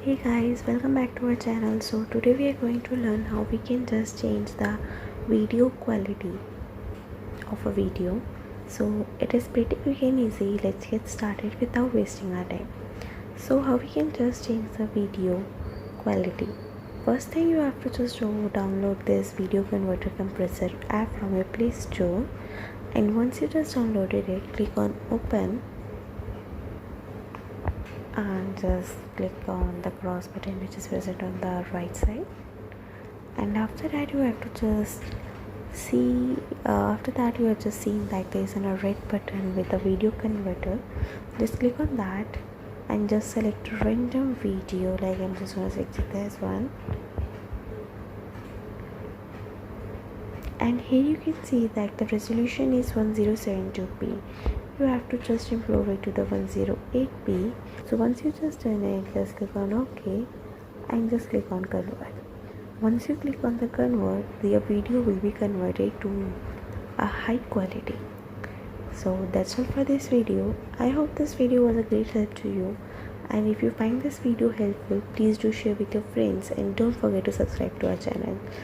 Hey guys, welcome back to our channel. So today we are going to learn how we can just change the video quality of a video. So it is pretty quick and easy. Let's get started without wasting our time. So how we can just change the video quality. First thing, you have to just download this video converter compressor app from your Play Store, and once you just downloaded it, click on open and just click on the cross button which is present on the right side, and after that you have to just see after that you are just seeing that there is a red button with a video converter. Just click on that and just select random video, like I'm just going to select this one, and here you can see that the resolution is 1072p. You have to just improve it to the 108p. So once you just done it, just click on OK and just click on convert. Once you click on the convert, the video will be converted to a high quality. So that's all for this video. I hope this video was a great help to you, and if you find this video helpful, please do share with your friends and don't forget to subscribe to our channel.